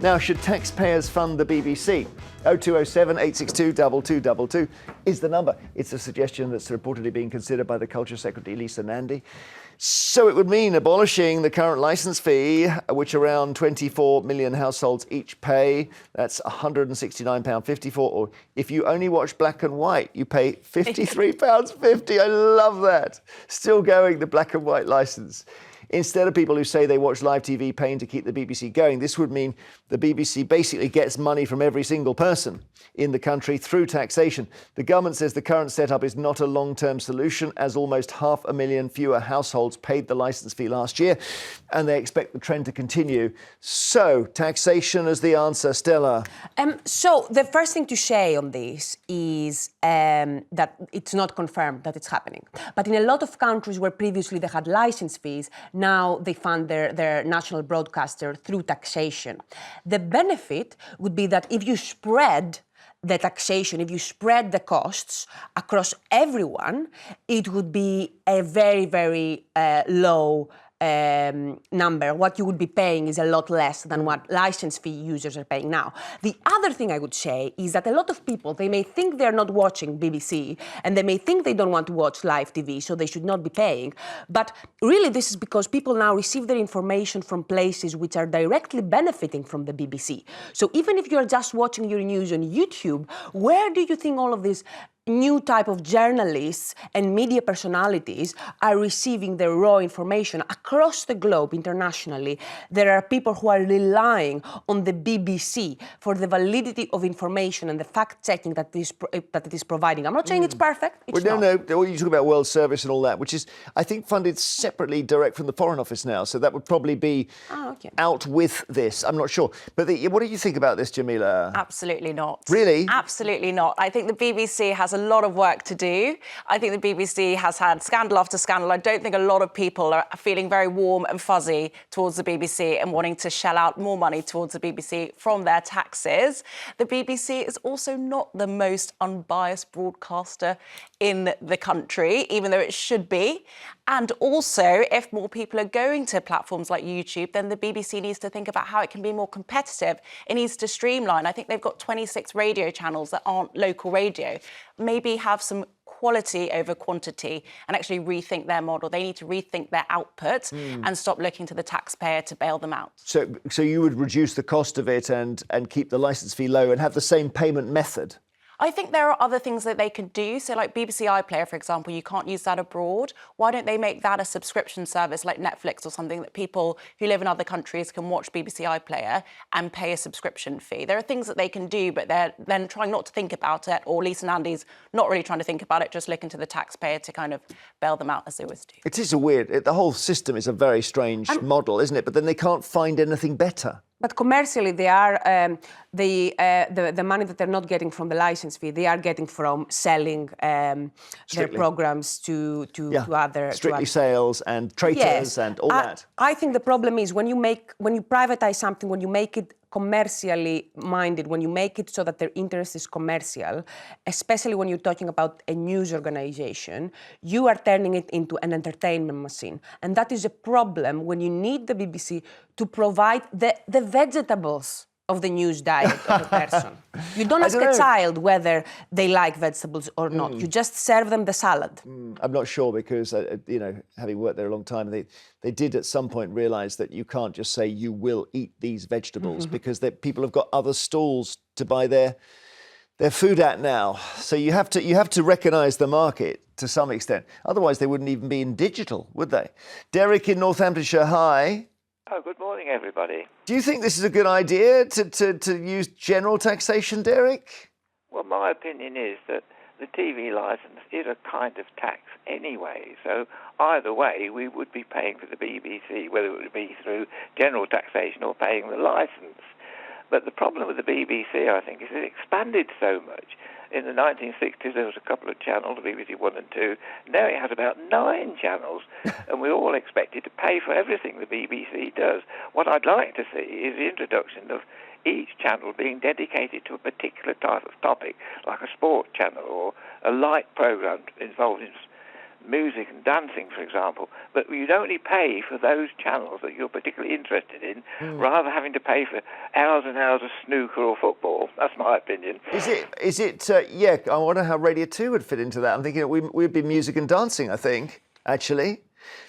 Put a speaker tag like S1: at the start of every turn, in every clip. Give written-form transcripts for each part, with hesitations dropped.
S1: Now, should taxpayers fund the BBC? 0207 862 2222 is the number. It's a suggestion that's reportedly being considered by the Culture Secretary Lisa Nandy. So it would mean abolishing the current licence fee, which around 24 million households each pay. That's £169.54. Or if you only watch black and white, you pay £53.50. I love that. Still going, the black and white licence. Instead of people who say they watch live TV paying to keep the BBC going, this would mean the BBC basically gets money from every single person in the country through taxation. The government says the current setup is not a long-term solution, as almost 500,000 fewer households paid the licence fee last year, and they expect the trend to continue. So, taxation is the answer. Stella?
S2: So, the first thing to say on this is that it's not confirmed that it's happening. But in a lot of countries where previously they had licence fees, now they fund their national broadcaster through taxation. The benefit would be that if you spread the taxation, if you spread the costs across everyone, it would be a very, very low number. What you would be paying is a lot less than what license fee users are paying now. The other thing I would say is that a lot of people, they may think they're not watching BBC and they may think they don't want to watch live TV, so they should not be paying. But really this is because people now receive their information from places which are directly benefiting from the BBC. So even if you're just watching your news on YouTube, where do you think all of this new type of journalists and media personalities are receiving their raw information across the globe internationally? There are people who are relying on the BBC for the validity of information and the fact-checking that it is providing. I'm not saying it's perfect. It's not.
S1: No. You talk about World Service and all that, which is, I think, funded separately direct from the Foreign Office now. So that would probably be out with this. I'm not sure. But what do you think about this, Jamila?
S3: Absolutely not.
S1: Really?
S3: Absolutely not. I think the BBC has a lot of work to do. I think the BBC has had scandal after scandal. I don't think a lot of people are feeling very warm and fuzzy towards the BBC and wanting to shell out more money towards the BBC from their taxes. The BBC is also not the most unbiased broadcaster in the country, even though it should be. And also, if more people are going to platforms like YouTube, then the BBC needs to think about how it can be more competitive. It needs to streamline. I think they've got 26 radio channels that aren't local radio. Maybe have some quality over quantity and actually rethink their model. They need to rethink their output and stop looking to the taxpayer to bail them out.
S1: So you would reduce the cost of it and keep the licence fee low and have the same payment method?
S3: I think there are other things that they could do. So like BBC iPlayer, for example, you can't use that abroad. Why don't they make that a subscription service like Netflix or something that people who live in other countries can watch BBC iPlayer and pay a subscription fee? There are things that they can do, but they're then trying not to think about it, or Lisa Nandy's not really trying to think about it, just looking to the taxpayer to kind of bail them out as they always do.
S1: It is the whole system is a very strange model, isn't it? But then they can't find anything better.
S2: But commercially, they are the money that they're not getting from the license fee, they are getting from selling their programs to other
S1: strictly sales and traitors and all that.
S2: I think the problem is when you privatize something, when you make it commercially minded, when you make it so that their interest is commercial, especially when you're talking about a news organization, you are turning it into an entertainment machine. And that is a problem when you need the BBC to provide the vegetables of the news diet of a person. You don't ask a child whether they like vegetables or not. You just serve them the salad.
S1: I'm not sure because, having worked there a long time, they did at some point realise that you can't just say you will eat these vegetables because people have got other stalls to buy their food at now. So you have to recognise the market to some extent. Otherwise, they wouldn't even be in digital, would they? Derek in Northamptonshire, hi.
S4: Oh, good morning, everybody.
S1: Do you think this is a good idea to use general taxation, Derek?
S4: Well, my opinion is that the TV licence is a kind of tax anyway, so either way we would be paying for the BBC, whether it would be through general taxation or paying the licence. But the problem with the BBC, I think, is it expanded so much. In the 1960s, there was a couple of channels, BBC 1 and 2. Now it has about 9 channels, and we're all expected to pay for everything the BBC does. What I'd like to see is the introduction of each channel being dedicated to a particular type of topic, like a sport channel or a light programme involving music and dancing, for example, but you'd only pay for those channels that you're particularly interested in, rather than having to pay for hours and hours of snooker or football. That's my opinion.
S1: Is it? Yeah, I wonder how Radio 2 would fit into that. I'm thinking we'd be music and dancing, I think, actually.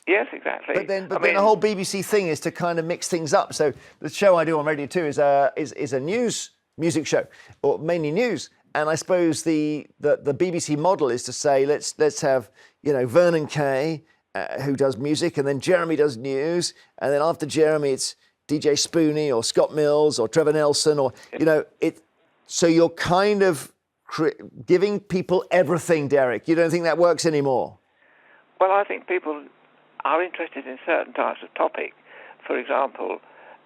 S4: Yes, exactly.
S1: But then the whole BBC thing is to kind of mix things up. So the show I do on Radio 2 is a news music show, or mainly news. And I suppose the BBC model is to say let's have Vernon Kay who does music, and then Jeremy does news, and then after Jeremy it's DJ Spoonie or Scott Mills or Trevor Nelson or it. So you're kind of giving people everything, Derek. You don't think that works anymore?
S4: Well, I think people are interested in certain types of topic. For example,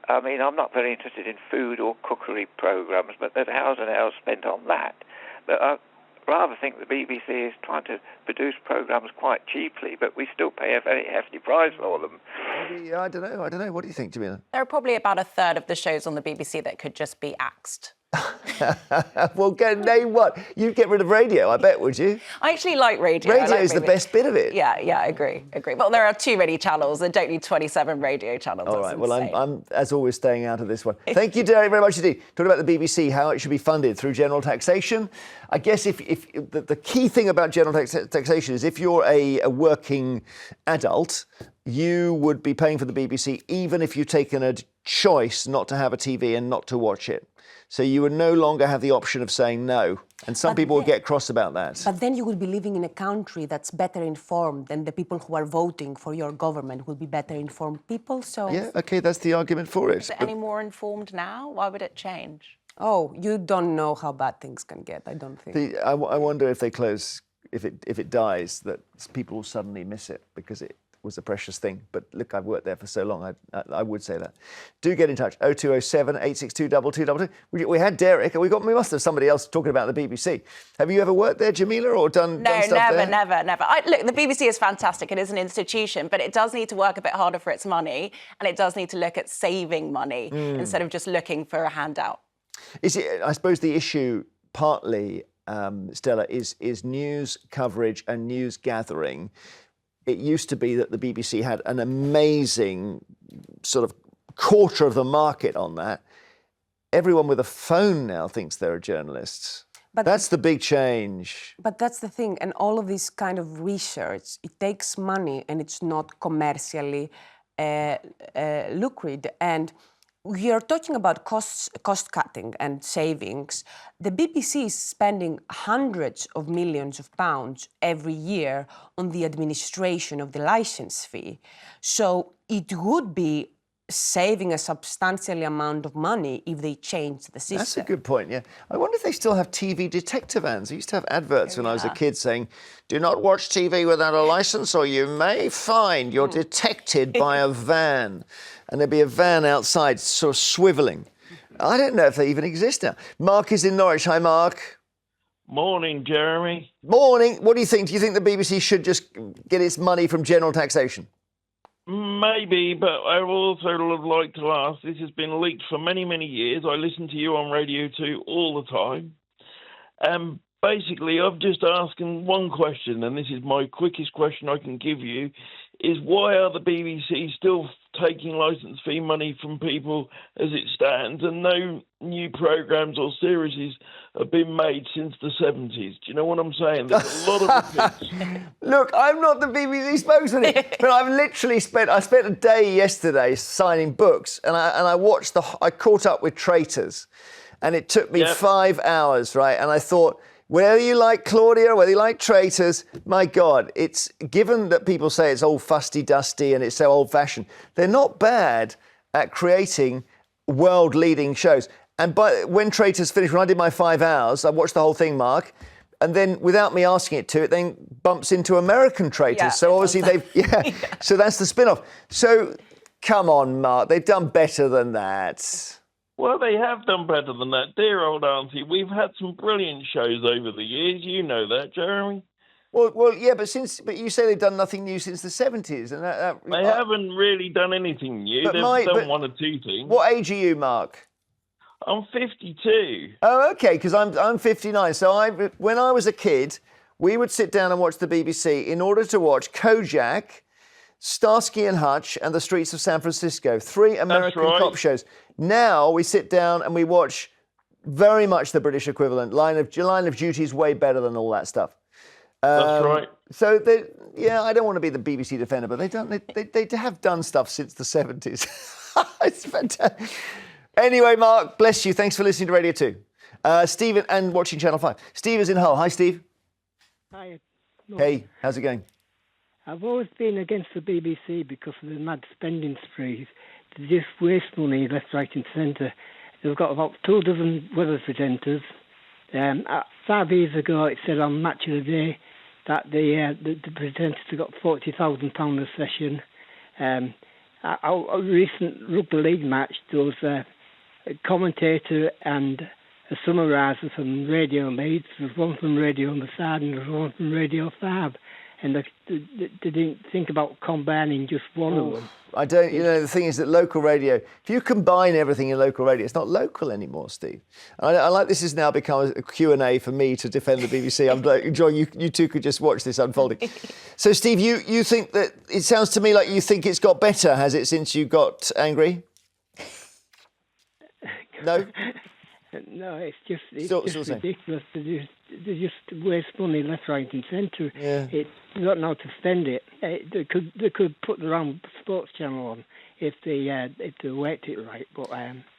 S4: I mean, I'm not very interested in food or cookery programmes, but there's hours and hours spent on that. But I rather think the BBC is trying to produce programmes quite cheaply, but we still pay a very hefty price for them.
S1: Maybe, I don't know. What do you think, Jamila?
S3: There are probably about a third of the shows on the BBC that could just be axed.
S1: Well, name what? You'd get rid of radio, I bet, would you?
S3: I actually like radio.
S1: Radio is the best bit of it.
S3: Yeah, I agree. Well, there are too many channels. They don't need 27 radio channels.
S1: All
S3: That's
S1: right, well,
S3: insane.
S1: I'm, as always, staying out of this one. Thank you, Derek, very much indeed. Talking about the BBC, how it should be funded through general taxation. I guess if the key thing about general taxation is if you're a working adult, you would be paying for the BBC even if you've taken a choice not to have a TV and not to watch it. So you would no longer have the option of saying no. And some people would get cross about that.
S2: But then you would be living in a country that's better informed, and the people who are voting for your government will be better informed people. So
S1: Yeah, okay, that's the argument for it.
S3: Is it any more informed now? Why would it change?
S2: Oh, you don't know how bad things can get, I don't think.
S1: I wonder if they close, if it dies, that people will suddenly miss it because it was a precious thing. But look, I've worked there for so long, I would say that. Do get in touch, 0207 862 2222. We had Derek, and we must have somebody else talking about the BBC. Have you ever worked there, Jamila, or done stuff there?
S3: No, never. Look, the BBC is fantastic. It is an institution, but it does need to work a bit harder for its money, and it does need to look at saving money instead of just looking for a handout.
S1: I suppose the issue partly, Stella, is news coverage and news gathering. It used to be that the BBC had an amazing sort of quarter of the market on that. Everyone with a phone now thinks they're a journalist. But that's the big change.
S2: But that's the thing, and all of this kind of research, it takes money and it's not commercially lucrative. And we are talking about cost cutting and savings. The BBC is spending hundreds of millions of pounds every year on the administration of the license fee. So it would be saving a substantial amount of money if they change the system.
S1: That's a good point, yeah. I wonder if they still have TV detector vans. I used to have adverts when I was a kid saying, do not watch TV without a license or you may find you're detected by a van. And there'd be a van outside sort of swivelling. I don't know if they even exist now. Mark is in Norwich. Hi, Mark.
S5: Morning, Jeremy.
S1: Morning. What do you think? Do you think the BBC should just get its money from general taxation?
S5: Maybe, but I also would like to ask, this has been leaked for many, many years. I listen to you on Radio 2 all the time. Basically, I've just asked one question, and this is my quickest question I can give you, is why are the BBC still taking licence fee money from people as it stands, and no new programmes or series have been made since the 70s? Do you know what I'm saying? There's a lot of repeats.
S1: Look, I'm not the BBC spokesman, but I've literally spent a day yesterday signing books, and I caught up with Traitors, and it took me 5 hours, right? And I thought, whether you like Claudia, whether you like Traitors, my God, it's given that people say it's all fusty-dusty and it's so old-fashioned, they're not bad at creating world-leading shows. And when Traitors finished, when I did my 5 hours, I watched the whole thing, Mark, and then without me asking it to, it then bumps into American Traitors.
S3: Yeah,
S1: so obviously so that's the spin-off. So come on, Mark, they've done better than that.
S5: Well, they have done better than that. Dear old auntie, we've had some brilliant shows over the years. You know that, Jeremy.
S1: Well, yeah, but you say they've done nothing new since the 70s. And
S5: they haven't really done anything new. They've done one or two things.
S1: What age are you, Mark?
S5: I'm 52.
S1: Oh, OK, because I'm 59. So when I was a kid, we would sit down and watch the BBC in order to watch Kojak, Starsky and Hutch, and The Streets of San Francisco, 3 American cop shows. Now we sit down and we watch very much the British equivalent. Line of Duty is way better than all that stuff.
S5: That's right.
S1: So, I don't want to be the BBC defender, but they have done stuff since the 70s. It's fantastic. Anyway, Mark, bless you. Thanks for listening to Radio 2. Steve, and watching Channel 5. Steve is in Hull. Hi, Steve.
S6: Hi.
S1: Hey, how's it going?
S6: I've always been against the BBC because of the mad spending sprees. They just waste money left, right and centre. They've got about 2 dozen weather presenters. 5 years ago, it said on Match of the Day that the presenters have got £40,000 a session. A recent rugby league match, there was a commentator and a summariser from Radio Leeds. There's one from Radio on the side and there's one from Radio 5. And they didn't think about combining just one of them.
S1: I don't, the thing is that local radio, if you combine everything in local radio, it's not local anymore, Steve. I like this has now become a Q&A for me to defend the BBC. I'm like, enjoying you two could just watch this unfolding. So, Steve, you think that, it sounds to me like you think it's got better, has it, since you got angry? No?
S6: No, it's just
S1: Still
S6: ridiculous. They just waste money left, right and centre.
S1: Yeah.
S6: They don't know how to spend it. They could put their own sports channel on if they worked it right. But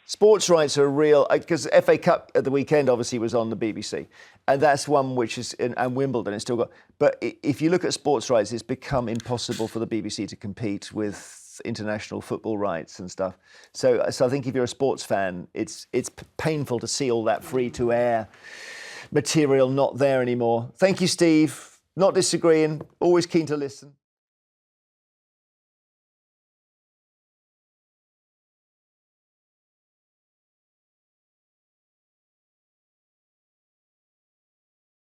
S1: sports rights are real, because FA Cup at the weekend obviously was on the BBC, and that's one which is, and Wimbledon it's still got. But if you look at sports rights, it's become impossible for the BBC to compete with international football rights and stuff. So I think if you're a sports fan, it's painful to see all that free-to-air material not there anymore. Thank you, Steve. Not disagreeing, always keen to listen.